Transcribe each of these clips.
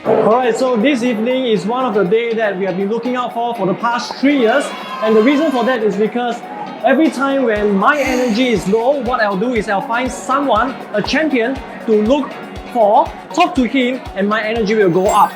Alright, so this evening is one of the days that we have been looking out for the past 3 years. And the reason for that is because every time when my energy is low, what I'll do is I'll find someone, a champion, to look for, talk to him, and my energy will go up.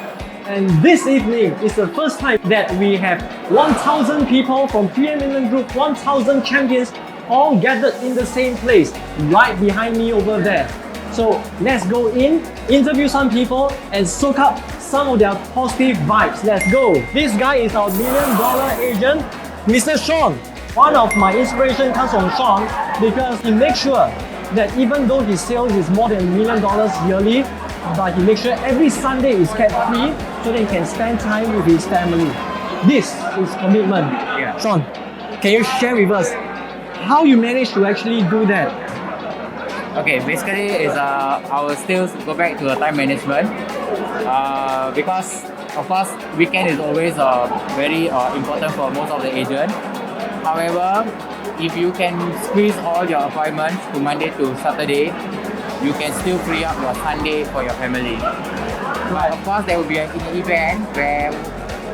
And this evening is the first time that we have 1,000 people from Preeminent Group, 1,000 champions, all gathered in the same place, right behind me over there. So let's go in, interview some people, and soak up some of their positive vibes. Let's go. This guy is our $1 million agent, Mr. Sean. One of my inspiration comes from Sean because he makes sure that even though his sales is more than $1 million yearly, but he makes sure every Sunday is kept free so that he can spend time with his family. This is commitment. Yeah. Sean, can you share with us how you managed to actually do that? Okay, basically is I will still go back to the time management because of course weekend is always very important for most of the agents. However, if you can squeeze all your appointments to Monday to Saturday, you can still free up your Sunday for your family. But of course there will be an event where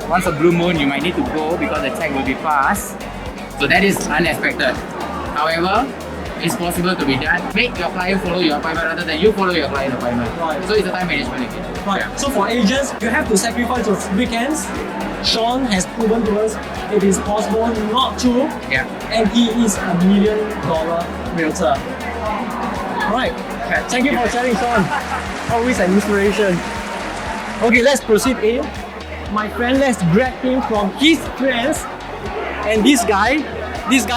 once a blue moon you might need to go because the check will be fast. So that is unexpected. However, it's possible to be done. Make your client follow your appointment rather than you follow your client appointment. Right. So it's a time management again. Right. Yeah. So for agents, you have to sacrifice those weekends. Sean has proven to us it is possible not to. Yeah. And he is $1 million realtor. Right. Thank you for sharing, Sean. Always an inspiration. Okay, let's proceed in. My friend, let's grab him from his friends. And this guy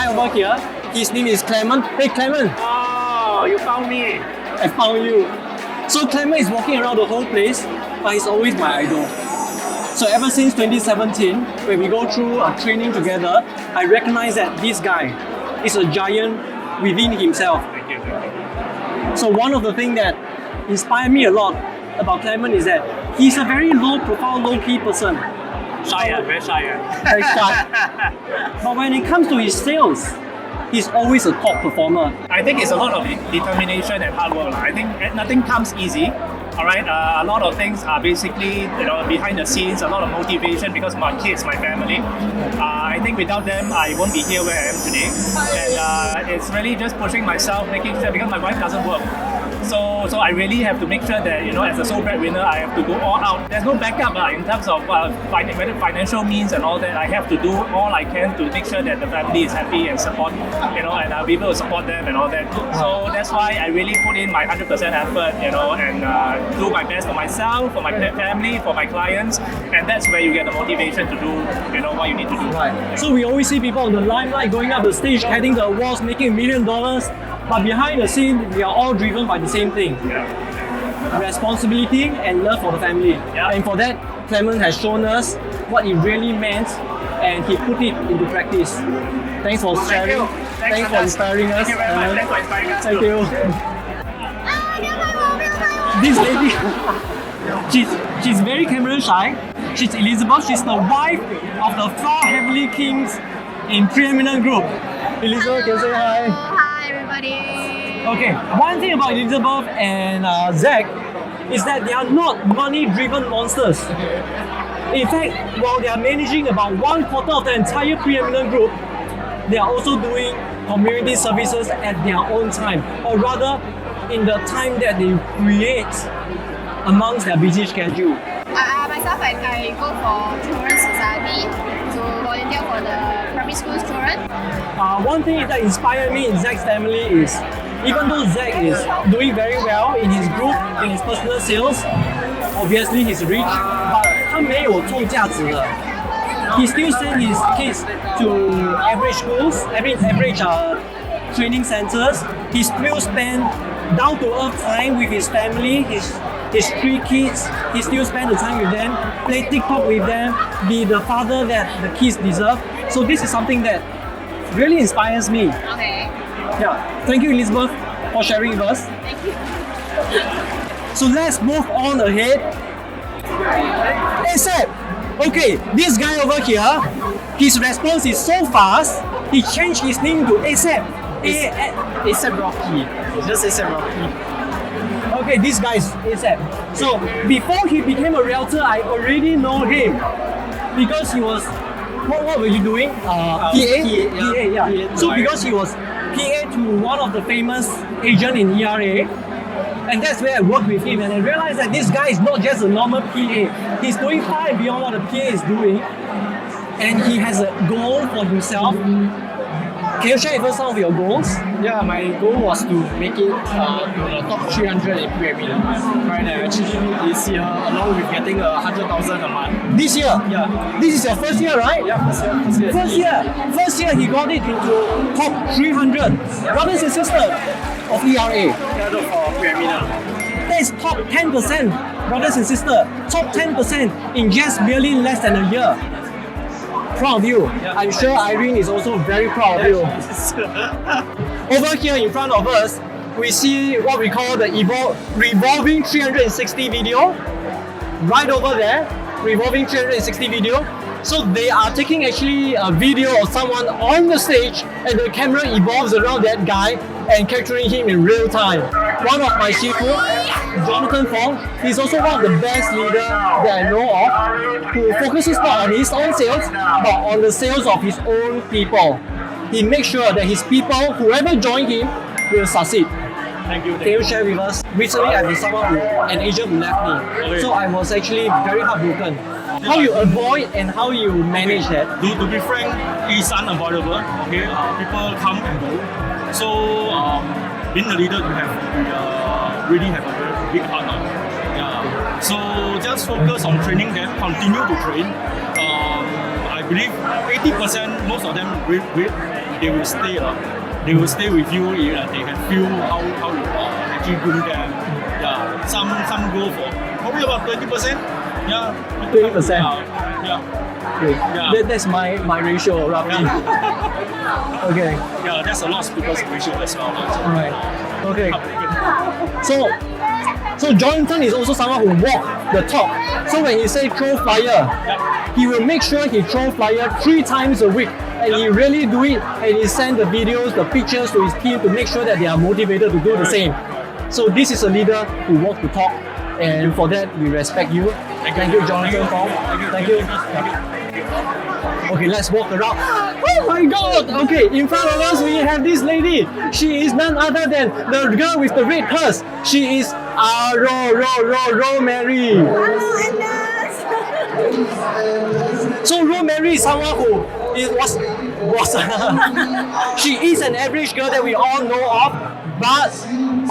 over here, his name is Clement. Hey Clement. Oh, you found me. I found you. So Clement is walking around the whole place, but he's always my idol. So ever since 2017, when we go through a training together, I recognize that this guy is a giant within himself. Thank you. So one of the things that inspired me a lot about Clement is that he's a very low profile, low key person. Shy, very shy. Very shy. But when it comes to his sales, he's always a top performer. I think it's a lot of determination and hard work. I think nothing comes easy. All right, a lot of things are basically behind the scenes, a lot of motivation because my kids, my family. I think without them, I won't be here where I am today. And it's really just pushing myself, making sure because my wife doesn't work. So I really have to make sure that as a sole breadwinner, I have to go all out. There's no backup in terms of financial means and all that. I have to do all I can to make sure that the family is happy and support, and I'll be able to support them and all that. So that's why I really put in my 100% effort, and do my best for myself, for my family, for my clients, and that's where you get the motivation to do, what you need to do. Right. So we always see people on the limelight going up the stage, heading the awards, making $1 million. But behind the scene, we are all driven by the same thing. Yeah. Responsibility and love for the family. Yeah. And for that, Clement has shown us what it really meant and he put it into practice. Thanks for sharing. Thanks for inspiring us. Thank you very much. Thanks for inspiring us. Thank you. This lady, she's very camera shy. She's Elizabeth. She's the wife of the 4 heavenly kings in Preeminent Group. Elizabeth, can you say hi? Hi everybody. Okay, one thing about Elizabeth and Zach is that they are not money-driven monsters. In fact, while they are managing about 1/4 of the entire Preeminent Group, they are also doing community services at their own time, or rather, in the time that they create amongst their busy schedule. Myself, I go for Children's Society to volunteer for the primary school children. One thing that inspired me in Zach's family is, even though Zach is doing very well in his group, in his personal sales, obviously he's rich, but 他没有重价值的。He still sends his kids to average schools, average training centers. He still spend down-to-earth time with his family, his 3 kids. He still spend the time with them, play TikTok with them, be the father that the kids deserve. So this is something that really inspires me. Okay. Yeah. Thank you, Elizabeth, for sharing with us. Thank you. So let's move on ahead. ASAP. Okay, this guy over here, his response is so fast, he changed his name to ASAP. ASAP Rocky. Just ASAP Rocky. okay, this guy's ASAP. So before he became a realtor, I already know him because he was. What were you doing? PA? PA. So because he was PA to one of the famous agent in ERA, and that's where I worked with him, and I realized that this guy is not just a normal PA. He's going far and beyond what a PA is doing, and he has a goal for himself. Can you share with us some of your goals? Yeah, my goal was to make it to the top 300 in preeminent. Right, I achieved it this year along with getting 100,000 a month. This year? Yeah. This is your first year, right? Yeah, first year. First year he got it into top 300 brothers and sisters of ERA. Yeah, for preeminent. That is top 10%, brothers and sisters. Top 10% in just merely less than a year. Proud of you. Yeah. I'm sure Irene is also very proud of you. Over here in front of us, we see what we call the revolving 360 video. Right over there, revolving 360 video. So they are taking actually a video of someone on the stage, and the camera evolves around that guy and capturing him in real time. One of my Shifu, Jonathan Fong, he's also one of the best leaders that I know of, who focuses not on his own sales, but on the sales of his own people. He makes sure that his people, whoever join him, will succeed. Thank you. Can you share with us? Recently, I was an agent who left me, so I was actually very heartbroken. How you avoid and how you manage that? To be frank, it's unavoidable. Okay, people come and go. So being a leader, you really have a very big heart. Yeah. So just focus on training them. Continue to train. I believe 80%, most of them, they will stay. They will stay with you. They can feel how you actually bring them. Yeah. Some go for probably about 20%. Yeah. 20%. Yeah. Okay. Yeah. That's my ratio roughly. Okay. Yeah, that's a lot of people's ratio as well. Alright. Okay. So Jonathan is also someone who walk the talk. So when he say throw flyer, he will make sure he throw flyer 3 times a week, and he really do it, and he send the videos, the pictures to his team to make sure that they are motivated to do the same. So this is a leader who walk the talk, and for that we respect you. Thank you, Jonathan Fong. Thank you. Okay, let's walk around. Oh my God! Okay, in front of us we have this lady. She is none other than the girl with the red purse. She is Rosemary. Hello, Andass. So Rosemary is someone who was she is an average girl that we all know of, but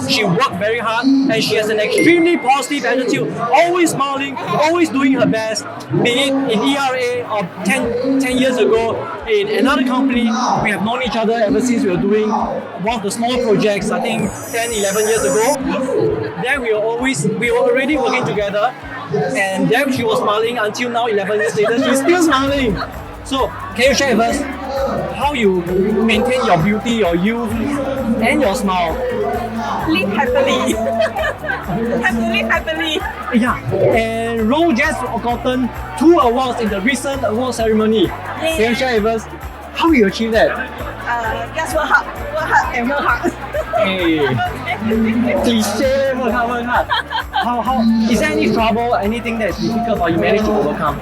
she worked very hard and she has an extremely positive attitude, always smiling, always doing her best, be it in ERA or 10 years ago in another company. We have known each other ever since we were doing one of the small projects, I think 10, 11 years ago. Then we were already working together, and then she was smiling until now, 11 years later, she's still smiling. So, can you share with us how you maintain your beauty, your youth, and your smile? Live happily. Have to live happily. Yeah, and Ro just gotten 2 awards in the recent award ceremony. Can you share with us how you achieve that? Just work hard and work hard. Hey, cliche, work hard. How is there any trouble, anything that's difficult or you managed to overcome?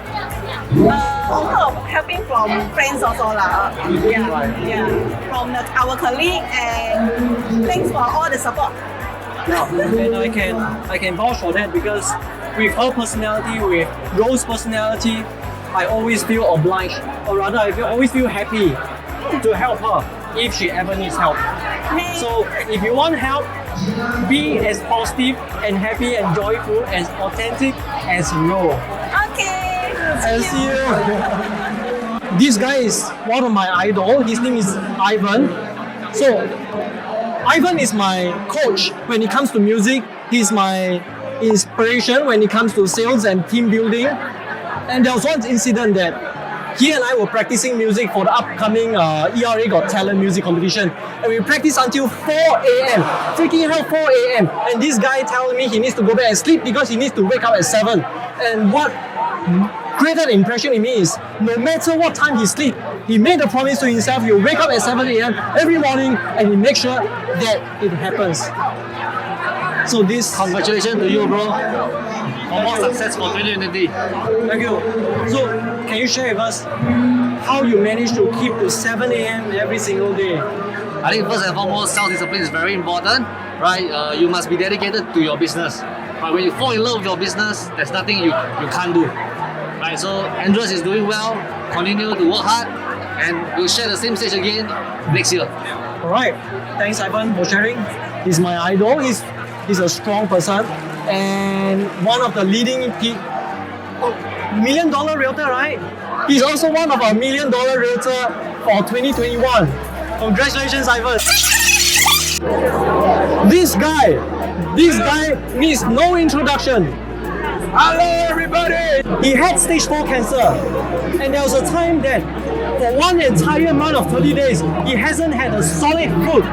Also helping from friends also lah. Yeah. From our colleague, and thanks for all the support. And I can vouch for that, because with her personality, with Rose's personality, I always feel obliged, or rather I always feel happy to help her if she ever needs help. So if you want help, be as positive and happy and joyful, as authentic as Ro. Okay. I'll see you. This guy is one of my idol. His name is Ivan. So Ivan is my coach when it comes to music. He's my inspiration when it comes to sales and team building. And there was one incident that he and I were practicing music for the upcoming ERA Got Talent music competition, and we practiced until 4 a.m. Freaking hell, 4 a.m. And this guy telling me he needs to go back and sleep because he needs to wake up at 7. And what created an impression in me is, no matter what time he sleeps, he made a promise to himself he'll wake up at 7 a.m. every morning, and he makes sure that it happens. So this, Congratulations to you, bro. For more success for 2020. thank you. So can you share with us how you manage to keep to 7 a.m. every single day? I think first and foremost, self-discipline is very important, right? You must be dedicated to your business. But when you fall in love with your business, there's nothing you can't do. Right? So Andass is doing well, continue to work hard, and we'll share the same stage again next year. Alright, thanks Ivan for sharing. He's my idol. He's a strong person and one of the leading $1 million realtor, right? He's also one of our $1 million realtor for 2021. Congratulations, Ivan. This guy needs no introduction. Hello everybody! He had stage 4 cancer and there was a time that for one entire month of 30 days, he hasn't had a solid food.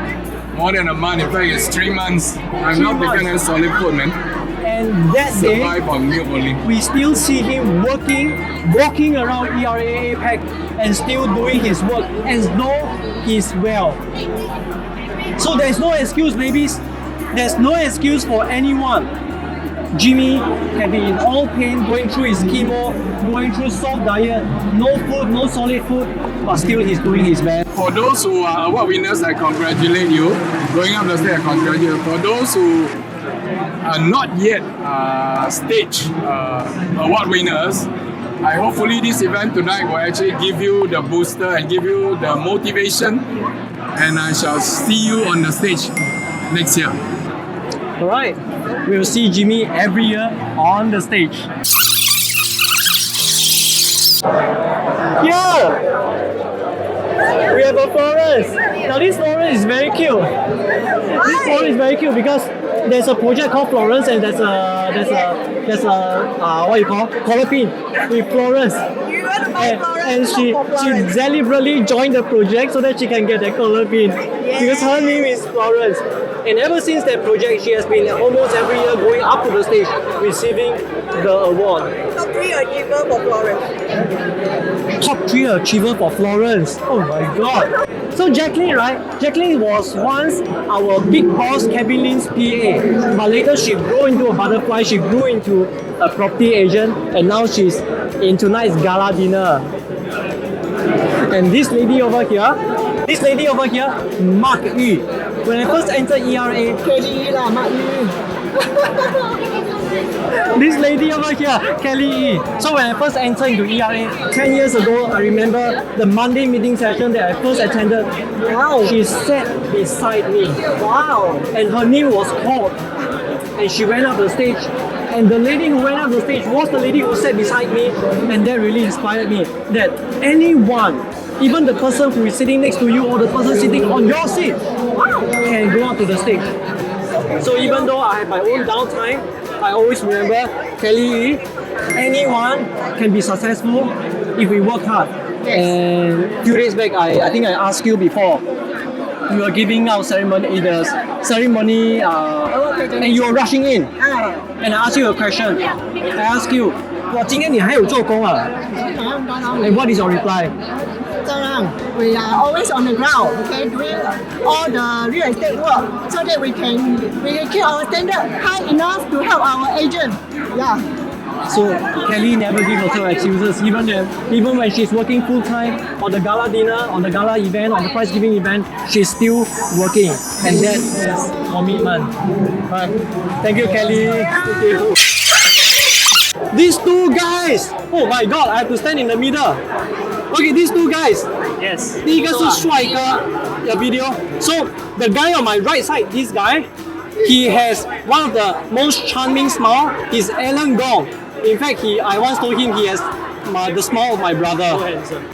More than a month, in fact it's 3 months. I'm 3 not taking months. a solid food, man. And that day, Survive on milk only. we still see him walking around ERA APAC and still doing his work as though he's well. So there's no excuse, babies. There's no excuse for anyone. Jimmy can be in all pain, going through his chemo, going through soft diet, no food, no solid food, but still he's doing his best. For those who are award winners, I congratulate you. Going up the stage, I congratulate you. For those who are not yet stage award winners, hopefully this event tonight will actually give you the booster and give you the motivation, and I shall see you on the stage next year. Alright, we'll see Jimmy every year on the stage. Yeah! We have a forest. Now this forest is very cute. This forest is very cute because there's a project called Florence and there's a what you call color pin with Florence. You want to buy And she deliberately joined the project so that she can get that color pin because her name is Florence. And ever since that project, she has been almost every year going up to the stage, receiving the award. Top 3 achiever for Florence. Top 3 achiever for Florence. Oh my god. So Jacqueline, right? Jacqueline was once our big boss Kevin Lin's PA. But later she grew into a butterfly, she grew into a property agent, and now she's in tonight's gala dinner. And this lady over here, Mark Yu. When I first entered ERA, KDE lah, Mak Yu. this lady over here, Kelly E. So when I first entered into ERA 10 years ago, I remember the Monday meeting session that I first attended. Wow. She sat beside me. Wow. And her name was called. And she went up the stage. And the lady who went up the stage was the lady who sat beside me. And that really inspired me. That anyone, even the person who is sitting next to you or the person sitting on your seat, can go up to the stage. So even though I have my own downtime, I always remember Kelly, anyone can be successful if we work hard. And a few days back, I think I asked you before, you were giving out ceremony, and you were rushing in. And I asked you a question. I asked you, 哇，今天你还有做工啊？ And what is your reply? We are always on the ground, okay, doing all the real estate work so that we can keep our standard high enough to help our agent. Yeah. So Kelly never gives herself excuses, even when she's working full time on the gala dinner, on the gala event, on the prize giving event, she's still working, and that is commitment. Right. Thank you, Kelly. Thank you. These two guys, oh my god, I have to stand in the middle. Okay, these two guys. Yes. 第一个是帅哥的 video. So the guy on my right side, this guy, he has one of the most charming smile. He's Alan Gong. In fact, I once told him he has the smile of my brother.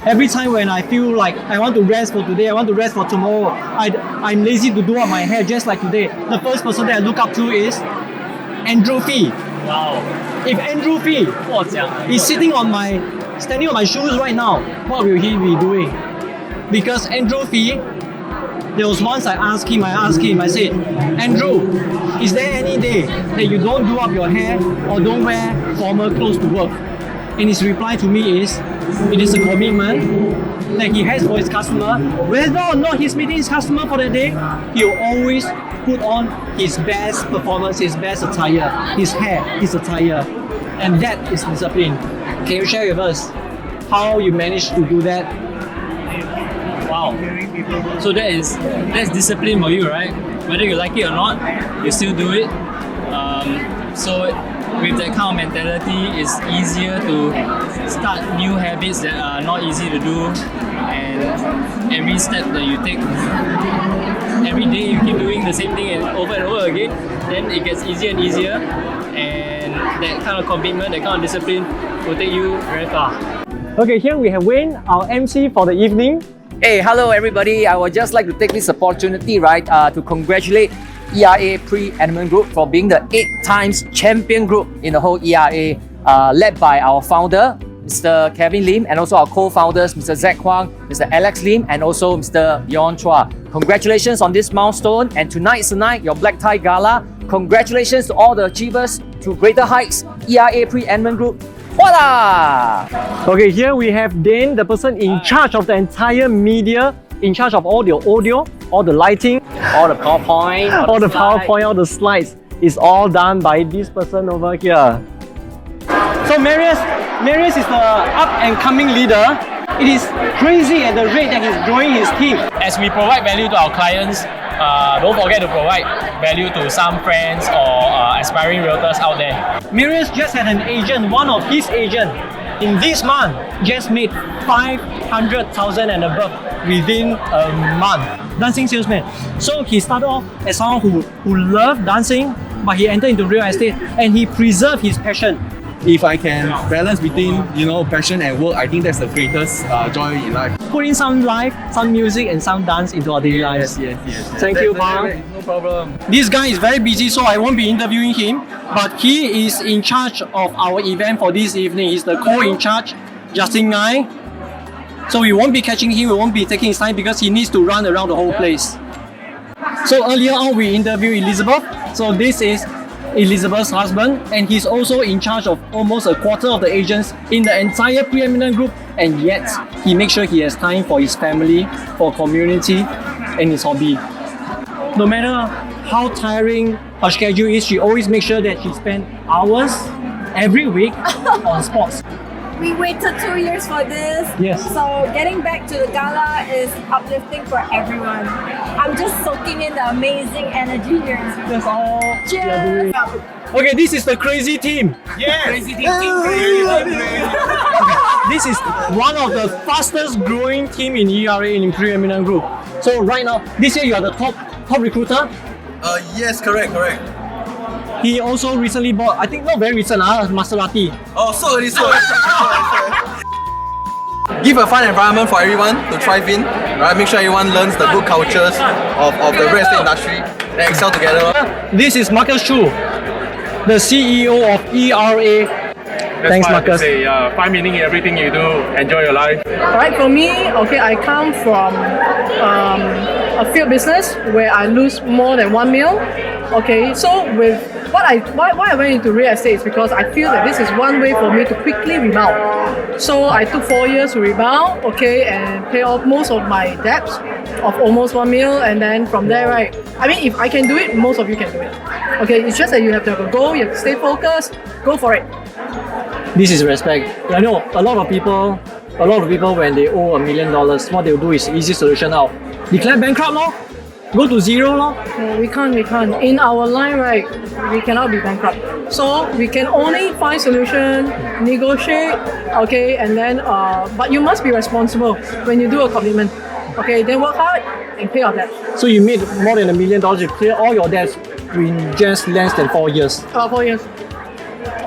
Every time when I feel like I want to rest for today, I want to rest for tomorrow, I'm lazy to do up my hair just like today. The first person that I look up to is Andrew Fee. Wow. If Andrew Fee is standing on my shoes right now, what will he be doing? Because Andrew Fee, there was once I asked him, I said, Andrew, is there any day that you don't do up your hair or don't wear formal clothes to work? And his reply to me is, it is a commitment that he has for his customer. Whether or not he's meeting his customer for the day, he'll always put on his best performance, his best attire, his hair, his attire. And that is discipline. Can you share with us how you managed to do that? Wow. So that's discipline for you, right? Whether you like it or not, you still do it. So with that kind of mentality, it's easier to start new habits that are not easy to do. And every step that you take, every day you keep doing the same thing over and over again, then it gets easier and easier. And that kind of commitment, that kind of discipline will take you very far. Okay, here we have Wayne, our MC for the evening. Hey, hello everybody. I would just like to take this opportunity, right, to congratulate ERA Preeminent Group for being the 8 times champion group in the whole ERA, led by our founder, Mr. Kevin Lim, and also our co-founders, Mr. Zach Huang, Mr. Alex Lim, and also Mr. Yon Chua. Congratulations on this milestone, and tonight's the night, your black tie gala. Congratulations to all the achievers to greater heights, ERA Preeminent Group. Voila! Okay, here we have Dane, the person in charge of the entire media, in charge of all the audio, all the lighting, All the PowerPoint, all the PowerPoint, all the slides. Is all done by this person over here. So Marius is the up and coming leader. It is crazy at the rate that he's growing his team. As we provide value to our clients, don't forget to provide value to some friends or aspiring realtors out there. Marius just had an agent, one of his agents, in this month just made 500,000 and above within a month. Dancing salesman. So he started off as someone who loved dancing, but he entered into real estate and he preserved his passion. If I can balance between passion and work, I think that's the greatest joy in life. Put in some life, some music and some dance into our daily lives. Yes. Thank you, Pang. No problem. This guy is very busy, so I won't be interviewing him, but he is in charge of our event for this evening. He's the co-in charge, Justin Ngai. So we won't be catching him, we won't be taking his time because he needs to run around the whole place. So earlier on we interviewed Elizabeth. So this is Elizabeth's husband, and he's also in charge of almost a quarter of the agents in the entire Preeminent Group, and yet he makes sure he has time for his family, for community, and his hobby. No matter how tiring her schedule is, she always makes sure that she spends hours every week on sports. We waited 2 years for this. Yes. So getting back to the gala is uplifting for everyone. I'm just soaking in the amazing energy here. That's all we are Cheers. doing. Okay, this is the crazy team. Yes! Crazy team. This is one of the fastest growing team in ERA in Preeminent Group. So right now, this year you are the top recruiter. Yes, correct. He also recently bought, I think not very recent, Maserati. Oh, so early. Give a fun environment for everyone to thrive in. Right? Make sure everyone learns the good cultures of the real estate industry and excel together. This is Marcus Chu, the CEO of ERA. Thanks, Marcus. Find meaning in everything you do. Enjoy your life. Alright, for me, I come from a field business where I lose more than 1 mil. Okay, so with why I went into real estate is because I feel that this is one way for me to quickly rebound. So I took 4 years to rebound, okay, and pay off most of my debts of almost 1 mil, and then from there, right, I mean, if I can do it, most of you can do it. Okay, it's just that you have to have a goal, you have to stay focused, go for it. This is respect. I know a lot of people when they owe $1 million, what they'll do is easy solution out. Declare bankrupt, no? Go to zero, no? No, we can't. In our line, right, we cannot be bankrupt. So we can only find solution, negotiate, okay, and then, but you must be responsible when you do a commitment. Okay, then work hard and pay your debt. So you made more than $1 million to clear all your debts in just less than 4 years. 4 years.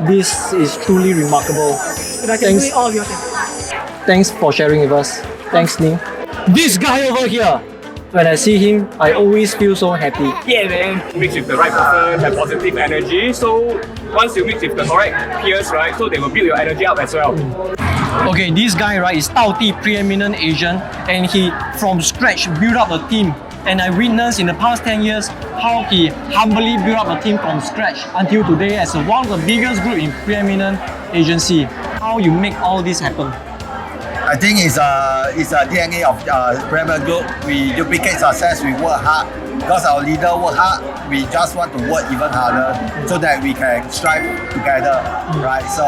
This is truly remarkable. If I can do it, all of you can. Thanks for sharing with us. Thanks, Ning. This guy over here, when I see him, I always feel so happy. Yeah, man. Mix with the right person, have positive energy. So once you mix with the correct peers, right, so they will build your energy up as well. Okay, this guy, right, is Tao Ti Preeminent Agent, and he from scratch built up a team. And I witnessed in the past 10 years how he humbly built up a team from scratch until today as one of the biggest group in Preeminent Agency. How you make all this happen? I think it's a DNA of Preeminent Group. We duplicate success, we work hard, because our leader work hard, we just want to work even harder so that we can strive together, right? So,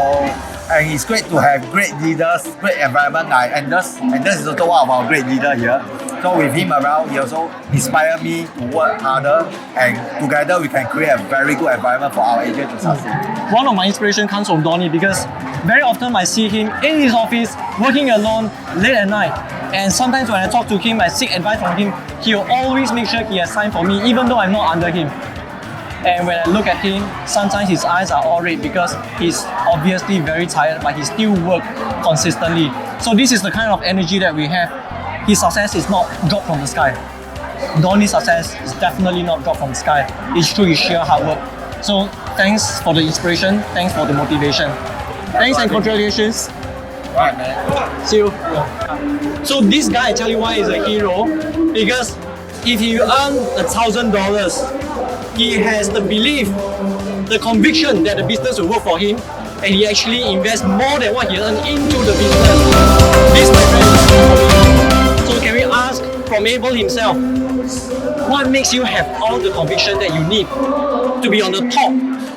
and it's great to have great leaders, great environment like Andass. Andass is also one of our great leaders here. So with him around, he also inspired me to work harder, and together we can create a very good environment for our agent to succeed. One of my inspiration comes from Donnie because very often I see him in his office working alone late at night. And sometimes when I talk to him, I seek advice from him, he'll always make sure he has time for me even though I'm not under him. And when I look at him, sometimes his eyes are all red because he's obviously very tired, but he still works consistently. So this is the kind of energy that we have. His success is not dropped from the sky. Donnie's success is definitely not dropped from the sky. It's through his sheer hard work. So thanks for the inspiration, thanks for the motivation. Thanks and congratulations. Right, man. See you. So this guy, I tell you why, is a hero, because if he earns $1,000, he has the belief, the conviction that the business will work for him, and he actually invests more than what he earned into the business. This, my friend, is for me. So can we ask from Abel himself, what makes you have all the conviction that you need to be on the top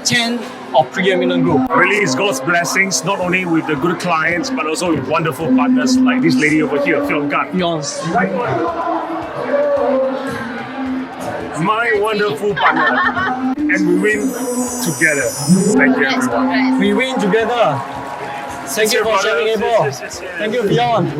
10 of preeminent group? Really, it's God's blessings, not only with the good clients, but also with wonderful partners like this lady over here, Film Gun. Yours. My wonderful partner. And we win together. Thank you, everyone. We win together. Thank you for sharing, Abel. Thank you, Beyond.